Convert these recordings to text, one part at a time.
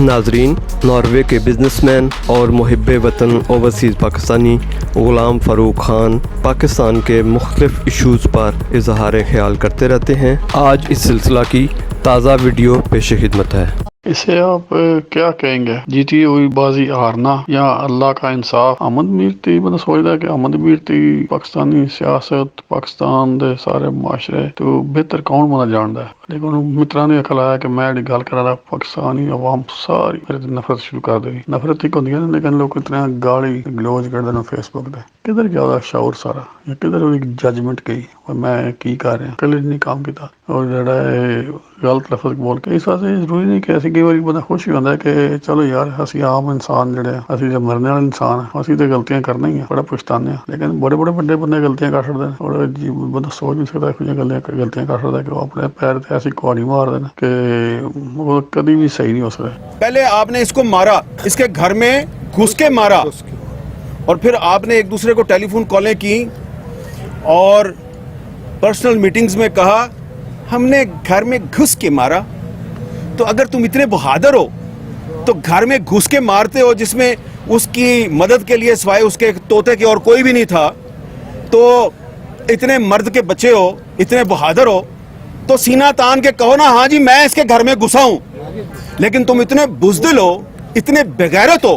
नाजरीन, नॉर्वे के बिजनेसमैन और मुहिब्बे वतन ओवरसीज़ पाकिस्तानी ग़ुलाम फ़ारूक ख़ान पाकिस्तान के मुख्तलिफ़ इशूज़ पर इजहार ख्याल करते रहते हैं। आज इस सिलसिला की ताज़ा वीडियो पेश खिदमत है। इसे आप क्या कहेंगे? जीती हुई बाजी हारना या अल्लाह का इंसाफ? अहमद मीर ती बंदा सोचदा कि अहमद मीर ती पाकिस्तानी सियासत पाकिस्तान दे सारे माशरे तो बेहतर कौन बंदा जानदा है, लेकिन मित्रा ने अखल आया कि मैं गल करा रहा पाकिस्तानी अवाम सारी मेरे ते नफरत शुरू कर देगी। नफरत ही होंदी है, लेकिन लोग इतना गाली गलोज करते हैं फेसबुक पे। किधर गया ओहदा शौर सारा, या किधर ओहदी जजमेंट गई मैं की कर रहा कल नहीं काम किया और जड़ा गलत लफज बोल के। इस वास्ते जरूरी नहीं कि ऐसी कई बार बंदा खुश ही होंदा है कि चलो यार असी आम इंसान जड़े असी जो मरने वाले इंसान हैं असी तो गलतियां करना ही है, बड़ा पछताने हैं, लेकिन बड़े बड़े बड़े बंदे गलतियां कर छड़दे हैं और बंदा सोच नहीं सकता कुछ गलतियां कर सकता कि वो अपने पैर ते ऐसी कुहाड़ी मार देना कि वो कभी भी सही नहीं हो सकता। पहले आपने इसको मारा, इसके घर में घुस के मारा, और फिर आपने एक दूसरे को टेलीफोन कॉलें की और पर्सनल मीटिंग्स में कहा हमने घर में घुस के मारा। तो अगर तुम इतने बहादुर हो तो घर में घुस के मारते हो जिसमें उसकी मदद के लिए सिवाय उसके तोते के और कोई भी नहीं था, तो इतने मर्द के बच्चे हो, इतने बहादुर हो, तो सीना तान के कहो ना हाँ जी मैं इसके घर में घुसा हूं। लेकिन तुम इतने बुज़दिल हो, इतने बेगैरत हो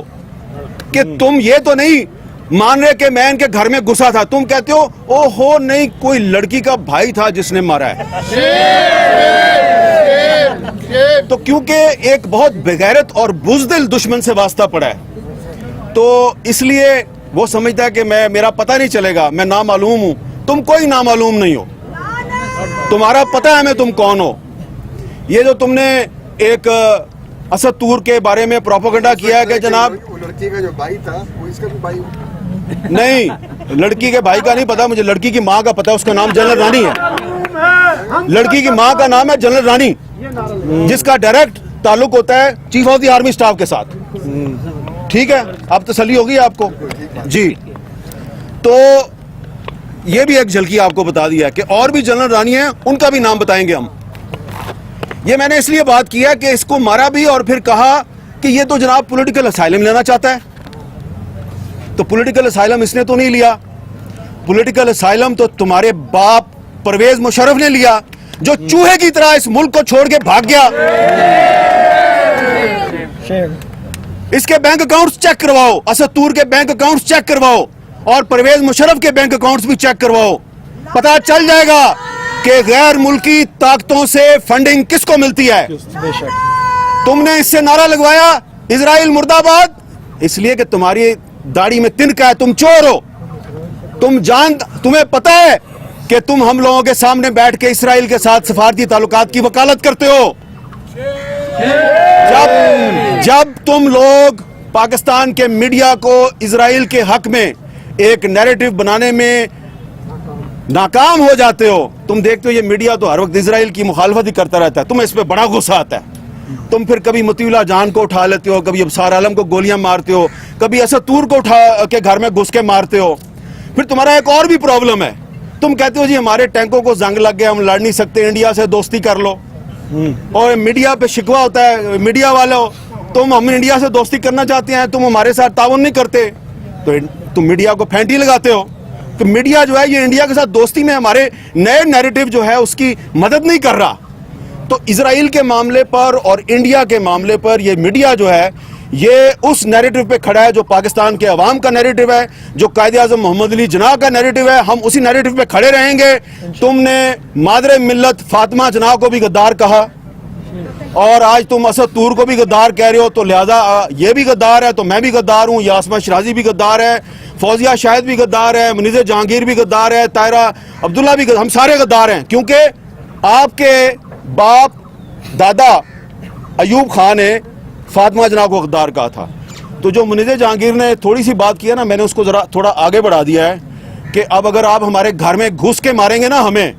कि तुम ये तो नहीं मान रहे कि मैं इनके घर में घुसा था, तुम कहते हो ओहो नहीं कोई लड़की का भाई था जिसने मारा है। तो क्योंकि एक बहुत बेगैरत और बुज़दिल दुश्मन से वास्ता पड़ा है, तो इसलिए वो समझता है कि मेरा पता नहीं चलेगा, मैं नामालूम हूं। तुम कोई नामालूम नहीं हो, तुम्हारा पता है मैं तुम कौन हो। ये जो तुमने एक असद तूर के बारे में प्रोपेगेंडा किया है कि जनाब लड़की का जो भाई था वो इसका भी भाई नहीं, लड़की के भाई का नहीं पता मुझे, लड़की की माँ का पता है, उसका नाम जनरल रानी है। लड़की की माँ का नाम है जनरल रानी, जिसका डायरेक्ट ताल्लुक होता है chief of the army staff के साथ। ठीक है, अब तसल्ली होगी आपको जी। तो ये भी एक झलकी आपको बता दिया कि और भी जनरल रानी है, उनका भी नाम बताएंगे हम। ये मैंने इसलिए बात किया कि इसको मारा भी और फिर कहा कि ये तो जनाब पॉलिटिकल असाइलम लेना चाहता है। तो पॉलिटिकल असाइलम इसने तो नहीं लिया, पॉलिटिकल असाइलम तो तुम्हारे बाप परवेज मुशर्रफ ने लिया, जो चूहे की तरह इस मुल्क को छोड़ के भाग गया। इसके बैंक अकाउंट्स चेक करवाओ, असद तूर के बैंक अकाउंट्स चेक करवाओ और परवेज मुशर्रफ के बैंक अकाउंट्स भी चेक करवाओ, पता चल जाएगा कि गैर मुल्की ताकतों से फंडिंग किसको मिलती है। तुमने इससे नारा लगवाया इजराइल मुर्दाबाद, इसलिए कि तुम्हारी दाढ़ी में तिनका है, तुम चोर हो। तुम्हें पता है कि तुम हम लोगों के सामने बैठ के इजराइल के साथ सफारती ताल्लुकात की वकालत करते हो। जब तुम लोग पाकिस्तान के मीडिया को इजराइल के हक में एक नैरेटिव बनाने में नाकाम हो जाते हो, तुम देखते हो ये मीडिया तो हर वक्त इजराइल की मुखालफत ही करता रहता है, तुम्हें इस पे बड़ा गुस्सा आता है। तुम फिर कभी मतीउल्लाह जान को उठा लेते हो, कभी अबसार आलम को गोलियां मारते हो, कभी असद तूर को उठा के घर में घुस के मारते हो। फिर तुम्हारा एक और भी प्रॉब्लम है, तुम कहते हो जी हमारे टैंकों को जंग लग गया, हम लड़ नहीं सकते, इंडिया से दोस्ती कर लो। और मीडिया पे शिकवा होता है, मीडिया वालों हम इंडिया से दोस्ती करना चाहते हैं, तुम हमारे साथ ताउन नहीं करते, तो तुम मीडिया को फेंटी लगाते हो। तो मीडिया जो है ये इंडिया के साथ दोस्ती में हमारे नए नैरेटिव जो है उसकी मदद नहीं कर रहा। तो इजराइल के मामले पर और इंडिया के मामले पर ये मीडिया जो है ये उस नैरेटिव पे खड़ा है जो पाकिस्तान के अवाम का नैरेटिव है, जो कायदे आज़म मोहम्मद अली जिन्ना का नैरेटिव है। हम उसी नैरेटिव पे खड़े रहेंगे। तुमने मादरे मिल्लत फातिमा जिन्ना को भी गद्दार कहा और आज तुम असद तूर को भी गद्दार कह रहे हो, तो लिहाजा ये भी गद्दार है तो मैं भी गद्दार हूँ, यासमा शराजी भी गद्दार है, फौजिया शाहिद भी गद्दार है, मुनीज़ जहांगीर भी गद्दार है, तायरा अब्दुल्ला भी हम सारे गद्दार हैं, क्योंकि आपके बाप दादा अयूब खान ने फातिमा जिन्ना को गद्दार कहा था। तो जो मुनीज़ जहांगीर ने थोड़ी सी बात किया ना, मैंने उसको ज़रा थोड़ा आगे बढ़ा दिया है कि अब अगर आप हमारे घर में घुस के मारेंगे ना हमें,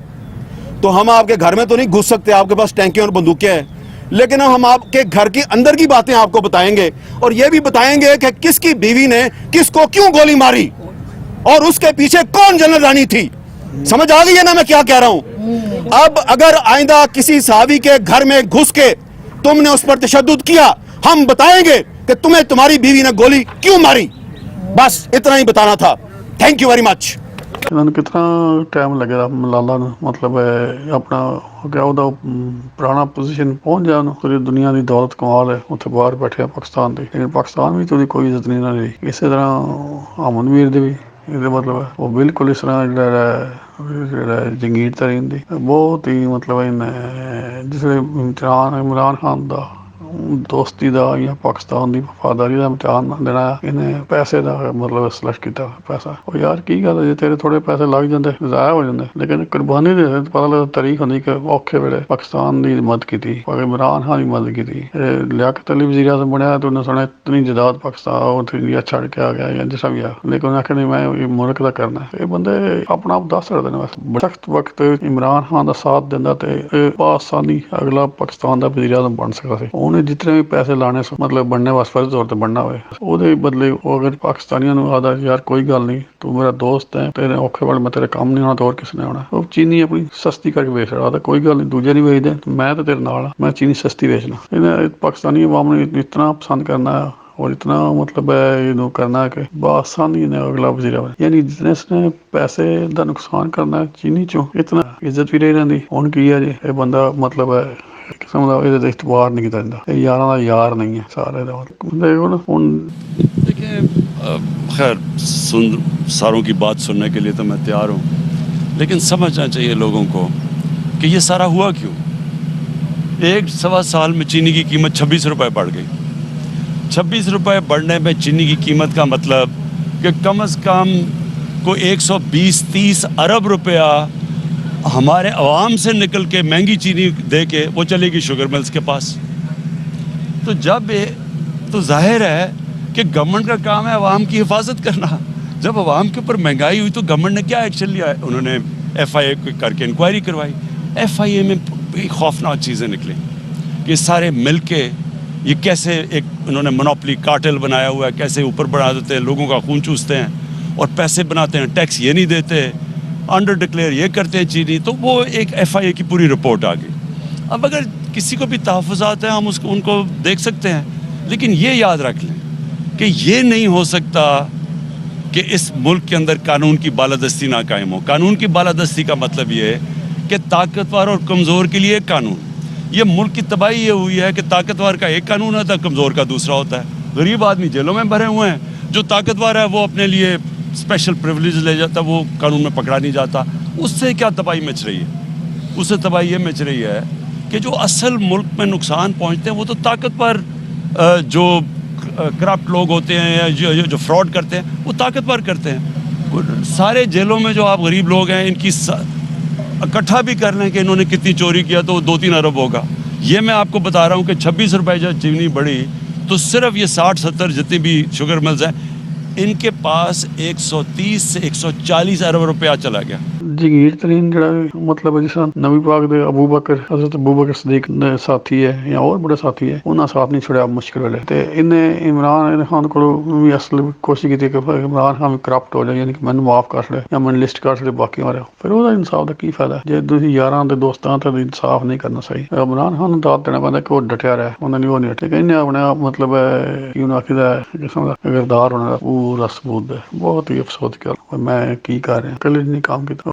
तो हम आपके घर में तो नहीं घुस सकते, आपके पास टैंकें और बंदूकें हैं, लेकिन हम आपके घर के अंदर की बातें आपको बताएंगे और ये भी बताएंगे कि किसकी बीवी ने किसको क्यों गोली मारी। और उसके पीछे कौन जनरल रानी थी। समझ आ गई है ना मैं क्या कह रहा हूं। अब अगर आइंदा किसी सहाबी के घर में घुस के तुमने उस पर तशद्दुद किया, हम बताएंगे कि तुम्हें तुम्हारी बीवी ने गोली क्यों मारी। बस इतना ही बताना था। Thank you very much. ਇਹਨਾਂ ਨੂੰ ਕਿਤਨਾ ਟਾਈਮ ਲੱਗੇਗਾ ਮਲਾਲਾ ਨੂੰ, ਮਤਲਬ ਆਪਣਾ ਹੋ ਗਿਆ ਉਹਦਾ ਪੁਰਾਣਾ ਪੋਜੀਸ਼ਨ ਪਹੁੰਚ ਜਾ ਉਹਨੂੰ, ਪੂਰੀ ਦੁਨੀਆ ਦੀ ਦੌਲਤ ਕਮਾਲ ਹੈ, ਉੱਥੇ ਬਾਹਰ ਬੈਠਿਆ ਪਾਕਿਸਤਾਨ ਦੇ, ਲੇਕਿਨ ਪਾਕਿਸਤਾਨ ਵਿੱਚ ਉਹਦੀ ਕੋਈ ਇੱਜ਼ਤ ਨਹੀਂ ਨਾ ਰਹੀ। ਇਸੇ ਤਰ੍ਹਾਂ ਅਮਨਵੀਰ ਦੇ ਵੀ ਇਹਦੇ ਮਤਲਬ ਉਹ ਬਿਲਕੁਲ ਇਸ ਤਰ੍ਹਾਂ ਜਿਹੜਾ ਜੰਗੀਰ ਤਰੀਨ ਦੀ ਬਹੁਤ ਹੀ ਮਤਲਬ ਇਹਨੇ ਜਿਸ ਇਮਰਾਨ ਖਾਨ ਦਾ ਦੋਸਤੀ ਦਾ ਜਾਂ ਪਾਕਿਸਤਾਨ ਦੀ ਵਫਾਦਾਰੀ ਦਾ ਇਮਤਿਹਾਨ ਦੇਣਾ, ਇਹਨੇ ਪੈਸੇ ਦਾ ਮਤਲਬ ਸਿਲੈਕਟ ਕੀਤਾ ਪੈਸਾ। ਉਹ ਯਾਰ ਕੀ ਗੱਲ ਜੇ ਤੇਰੇ ਥੋੜੇ ਪੈਸੇ ਲੱਗ ਜਾਂਦੇ ਜ਼ਾਇਆ ਹੋ ਜਾਂਦੇ, ਲੇਕਿਨ ਕੁਰਬਾਨੀ ਦੇ ਪਤਾ ਲੱਗਦਾ ਤਾਰੀਖ ਹੁੰਦੀ ਕਿ ਔਖੇ ਵੇਲੇ ਪਾਕਿਸਤਾਨ ਦੀ ਮਦਦ ਕੀਤੀ, ਇਮਰਾਨ ਖਾਨ ਦੀ ਮਦਦ ਕੀਤੀ। ਲਿਆਕਤ ਅਲੀ ਵਜ਼ੀਰ ਆਜ਼ਮ ਬਣਿਆ ਤੇ ਉਹਨੇ ਸੁਣਿਆ ਇਤਨੀ ਜਦਾਦ ਪਾਕਿਸਤਾਨ ਉੱਥੇ ਇੰਡੀਆ ਛੱਡ ਕੇ ਆ ਗਿਆ ਜਾਂ ਜਿਸ ਵੀ ਆ, ਲੇਕਿਨ ਉਹਨੇ ਆਖਿਆ ਨਹੀਂ ਮੈਂ ਇਹ ਮੁਲਕ ਦਾ ਕਰਨਾ। ਇਹ ਬੰਦੇ ਆਪਣਾ ਆਪ ਦੱਸ ਸਕਦੇ ਨੇ। ਬਸ ਸਖਤ ਵਕਤ ਇਮਰਾਨ ਖਾਨ ਦਾ ਸਾਥ ਦਿੰਦਾ ਤੇ ਇਹ ਪਾਕਿਸਤਾਨੀ ਅਗਲਾ ਪਾਕਿਸਤਾਨ ਦਾ ਵਜ਼ੀਰ ਆਜ਼ਮ ਬਣ ਸਕਦਾ ਸੀ। ਉਹਨੇ ਜਿਤਨੇ ਵੀ ਪੈਸੇ ਲਾਣੇ ਮਤਲਬ ਬਣਨੇ ਵਾਸਤੇ ਫਰਜ਼ ਤੌਰ ਤੇ ਬਣਨਾ ਹੋਵੇ, ਉਹਦੇ ਬਦਲੇ ਉਹ ਅਗਰ ਪਾਕਿਸਤਾਨੀਆਂ ਨੂੰ ਆਦਾ ਯਾਰ ਕੋਈ ਗੱਲ ਨਹੀਂ ਤੂੰ ਮੇਰਾ ਦੋਸਤ ਹੈ, ਤੇਰੇ ਔਖੇ ਵੇਲੇ ਮੈਂ ਤੇਰੇ ਕੰਮ ਨਹੀਂ ਆਉਣਾ ਤਾਂ ਹੋਰ ਕਿਸ ਨੇ ਆਉਣਾ। ਉਹ ਚੀਨੀ ਆਪਣੀ ਸਸਤੀ ਕਰਕੇ ਵੇਚ ਰਿਹਾ, ਕੋਈ ਗੱਲ ਨਹੀਂ ਦੂਜੇ ਨਹੀਂ ਵੇਚਦੇ, ਮੈਂ ਤਾਂ ਤੇਰੇ ਨਾਲ ਮੈਂ ਚੀਨੀ ਸਸਤੀ ਵੇਚਣਾ। ਇਹਨੇ ਪਾਕਿਸਤਾਨੀ ਆਵਾਮ ਨੂੰ ਇਤਨਾ ਪਸੰਦ ਕਰਨਾ اور اتنا مطلب ہے یہ کرنا ہے کہ بآسانی نے اگلا وزیر اعظم یعنی جتنے نے پیسے دا نقصان کرنا ہے چینی چوں اتنا عزت بھی رہی رہی ہوں کی ہے جی یہ بندہ مطلب ہے قسم کا یہ اعتبار نہیں کیتا جاتا، یہ یاراں دا یار نہیں ہے سارے دا ہن دیکھیں خیر ساروں کی بات سننے کے لیے تو میں تیار ہوں، لیکن سمجھنا چاہیے لوگوں کو کہ یہ سارا ہوا کیوں۔ 1.25 سال میں چینی کی قیمت 26 روپے بڑھ گئی۔ 26 روپے بڑھنے میں چینی کی قیمت کا مطلب کہ کم از کم کو 120-30 ارب روپیہ ہمارے عوام سے نکل کے مہنگی چینی دے کے وہ چلے گی شوگر ملز کے پاس۔ تو جب تو ظاہر ہے کہ گورنمنٹ کا کام ہے عوام کی حفاظت کرنا۔ جب عوام کے اوپر مہنگائی ہوئی تو گورنمنٹ نے کیا ایکشن لیا ہے؟ انہوں نے FIA کر کے انکوائری کروائی۔ FIA میں بڑی خوفناک چیزیں نکلیں کہ سارے مل کے یہ کیسے ایک انہوں نے منوپلی کارٹل بنایا ہوا ہے، کیسے اوپر بڑھا دیتے ہیں، لوگوں کا خون چوستے ہیں اور پیسے بناتے ہیں، ٹیکس یہ نہیں دیتے، انڈر ڈکلیئر یہ کرتے ہیں چینی۔ تو وہ ایک FIA کی پوری رپورٹ آ گئی۔ اب اگر کسی کو بھی تحفظات ہیں ہم ان کو دیکھ سکتے ہیں، لیکن یہ یاد رکھ لیں کہ یہ نہیں ہو سکتا کہ اس ملک کے اندر قانون کی بالادستی نہ قائم ہو۔ قانون کی بالادستی کا مطلب یہ ہے کہ طاقتور اور کمزور کے لیے ایک قانون۔ یہ ملک کی تباہی یہ ہوئی ہے کہ طاقتور کا ایک قانون ہوتا ہے، کمزور کا دوسرا ہوتا ہے۔ غریب آدمی جیلوں میں بھرے ہوئے ہیں، جو طاقتور ہے وہ اپنے لیے اسپیشل پریولیج لے جاتا ہے، وہ قانون میں پکڑا نہیں جاتا۔ اس سے کیا تباہی مچ رہی ہے؟ اس سے تباہی یہ مچ رہی ہے کہ جو اصل ملک میں نقصان پہنچتے ہیں وہ تو طاقتور جو کرپٹ لوگ ہوتے ہیں یا جو فراڈ کرتے ہیں وہ طاقتور کرتے ہیں۔ سارے جیلوں میں جو آپ غریب لوگ ہیں ان کی اکٹھا بھی کر لیں کہ انہوں نے کتنی چوری کیا تو 2-3 ارب ہوگا۔ یہ میں آپ کو بتا رہا ہوں کہ 26 روپے جب چینی بڑھی تو صرف یہ 60-70 جتنی بھی شوگر ملز ہیں ان کے پاس 130 سے 140 ارب روپیہ چلا گیا۔ جگیر ترین جڑا مطلب جس طرح نبی پاک دے ابو بکر حضرت ابو بکر صدیق دے ساتھی ہے یا اور بڑے ساتھی ہے، انہاں ساتھ نہیں چھڑیا مشکل ویلے تے انہیں عمران خان کو بھی اصل کوشش کی کہ عمران خان کرپٹ ہو جائے، یعنی کہ میں معاف کر چھڑے یا میں لسٹ کر چھڑے باقی مارے، پھر وہ انصاف دا کی فائدہ جے تسی یاراں دے دوستاں تے انصاف نہیں کرنا صحیح۔ عمران خان دا دینا پیندا کہ وہ ڈٹیا رہے، انہاں نے وہ نہیں ڈٹے، انہیں اپنے مطلب کیوں نہ کیدا قسم دا کردار ہونا پورا ثبوت ہے۔ بہت ہی افسوس کیا میں کی کر رہا کل نہیں کام کیتا۔